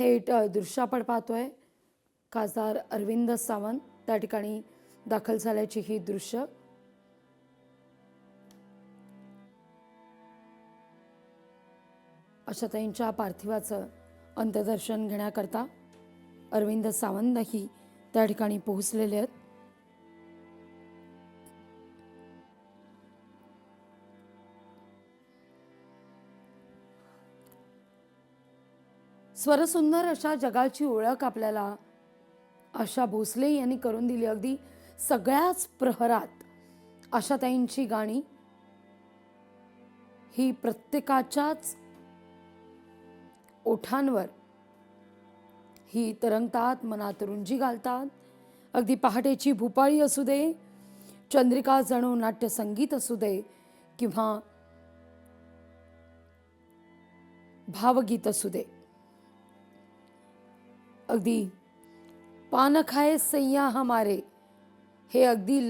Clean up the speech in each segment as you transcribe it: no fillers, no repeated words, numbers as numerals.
थेट दृश्य आपण पाहतोय. खासदार अरविंद सावंत त्या ठिकाणी दाखल झाल्याची ही दृश्य. आशाताईंच्या पार्थिवाचं अंत्यदर्शन घेण्याकरता अरविंद सावंतही त्या ठिकाणी पोहोचलेले आहेत. स्वरसुंदर अशा जगाची ओळख आपल्याला आशा भोसले यांनी करून दिली. अगदी सगळ्याच प्रहरात आशाताईंची गाणी ही प्रत्येकाच्याच ओठांवर ही तरंगतात, मनात रुंजी घालतात. अगदी पहाटेची भूपाळी असू दे, चंद्रिका जणू नाट्यसंगीत असू दे, किंवा भावगीत असू दे. अगदी पान खाए सैया हमारे हे अगदी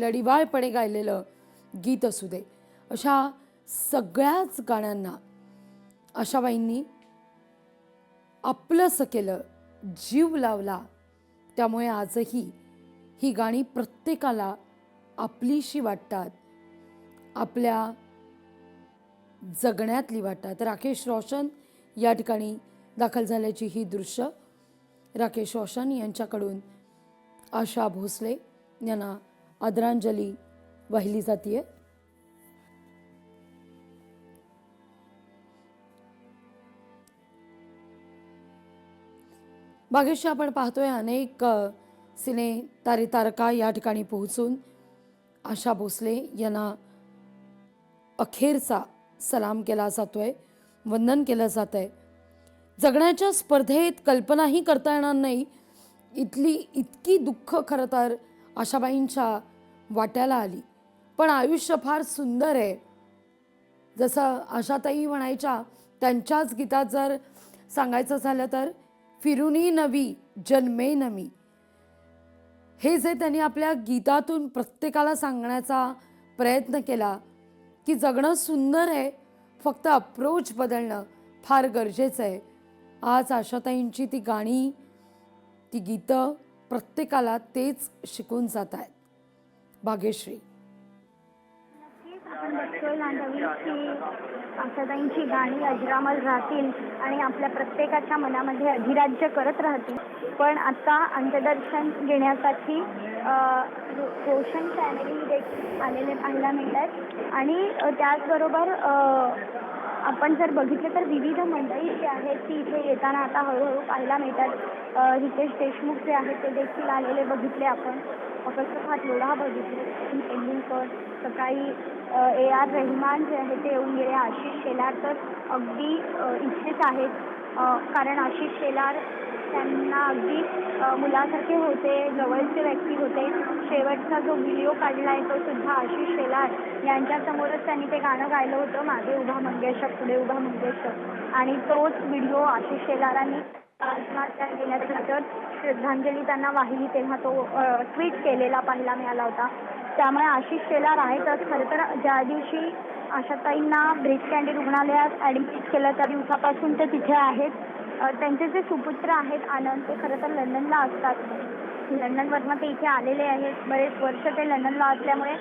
लढीवाळपणे गायलेलं गीत असू दे, अशा सगळ्याच गाण्यांना आशाबाईंनी आपलंसं केलं, जीव लावला. त्यामुळे आजही ही गाणी प्रत्येकाला आपलीशी वाटतात, आपल्या जगण्यातली वाटतात. राकेश रोशन या ठिकाणी दाखल झाल्याची ही दृश्य. राकेश रोशन यांच्याकडून आशा भोसले यांना आदरांजली वाहिली जाते. बागेशी आपण पाहतोय अनेक सिने तारका या ठिकाणी पोहोचून आशा भोसले यांना अखेरचा सलाम केला जातोय, वंदन केलं जात आहे. जगण्याच्या स्पर्धेत कल्पनाही करता येणार नाही इतकी दुःख खरं तर आशाबाईंच्या वाट्याला आली. पण आयुष्य फार सुंदर आहे. जसं आशाताई म्हणायच्या त्यांच्याच गीतात जर सांगायचं झालं तर, फिरुनी नवी जन्मे नमी, हे जे त्यांनी आपल्या गीतातून प्रत्येकाला सांगण्याचा प्रयत्न केला की जगणं सुंदर आहे, फक्त अप्रोच बदलणं फार गरजेचं आहे. आज आशाताईंची ती गाणी, ती गीतं प्रत्येकाला तेच शिकून जात आहेत. भाग्यश्री. आपण बघतोय मांडवी की आशाताईंची गाणी अजरामर राहतील आणि आपल्या प्रत्येकाच्या मनामध्ये अधिराज्य करत राहतील. पण आता अंत्यदर्शन घेण्यासाठी रोशन चॅनल देखील आलेले पाहायला मिळतात. आणि त्याचबरोबर आपण जर बघितलं तर विविध मंडळी जी आहेत ती इथे येताना आता हळूहळू पाहायला मिळतात. रितेश देशमुख जे आहेत ते देखील आलेले बघितले आपण. प्रकाश लोढा बघितले, तेंडुलकर, सकाळी AR रहमान जे आहे ते येऊन गेले. आशिष शेलार तर अगदी इथेच आहेत, कारण आशिष शेलार त्यांना अगदी मुलासारखे होते, जवळचे व्यक्ती होते. शेवटचा जो व्हिडिओ काढला आहे तो सुद्धा आशिष शेलार यांच्यासमोरच त्यांनी ते गाणं गायलं होतं, मागे उभा मंगेशक पुढे उभा मंगेशक. आणि तोच व्हिडिओ आशिष शेलारांनी आत्महत्या केल्यानंतर श्रद्धांजली त्यांना वाहिली तेव्हा तो ट्विट केलेला पाहायला मिळाला होता. त्यामुळे आशिष शेलार आहेतच. खरं तर ज्या दिवशी आशाताईंना ब्रीच कँडी रुग्णालयात ॲडमिट केलं त्या दिवसापासून ते तिथे आहेत. त्यांचे जे सुपुत्र आहेत आनंद, ते खरं तर लंडनला असतात. लंडनवरनं ते इथे आलेले आहेत. बरेच वर्ष ते लंडनला असल्यामुळे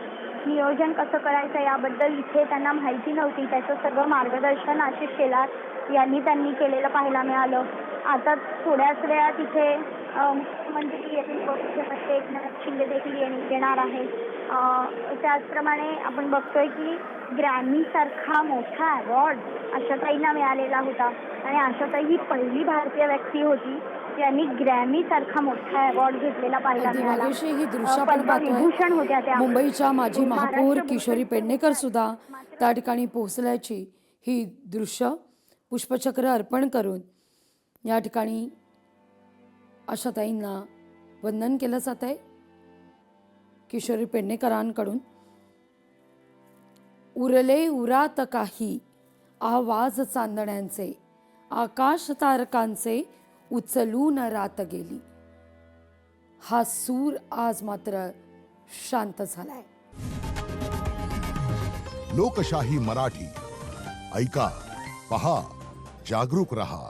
नियोजन कसं करायचं याबद्दल इथे त्यांना माहिती नव्हती. त्याचं सगळं मार्गदर्शन आशिष शेलार त्यांनी केलेलं पाहायला मिळालं. आता थोड्याच वेळात इथे मुख्यमंत्री येथील मुख्यमंत्री एकनाथ शिंदे देखील येणार आहे. त्याचप्रमाणे आपण बघतोय की ग्रॅमीसारखा मोठा अवॉर्ड आशाताईंना मिळालेला होता. आणि आशाताई ही पहिली भारतीय व्यक्ती होती ज्यांनी ग्रॅमीसारखा मोठा अवॉर्ड घेतलेला पाहायला मिळाला. ही दृश्य आपण पाहतोय. होत्या त्या मुंबईच्या माजी महापौर किशोरी पेडणेकर सुद्धा त्या ठिकाणी पोहोचल्याची ही दृश्य पुष्पचक्र अर्पण करून या ठिकाणी आशाताईंना वंदन केलं जात आहे किशोरी पेडणेकरांकडून. उरले उरात काही आवाज चांदण्यांचे, आकाश तारकांचे उचलून रात गेली. हा सूर आज मात्र शांत झालाय. लोकशाही मराठी ऐका, पहा, जागरूक रहा.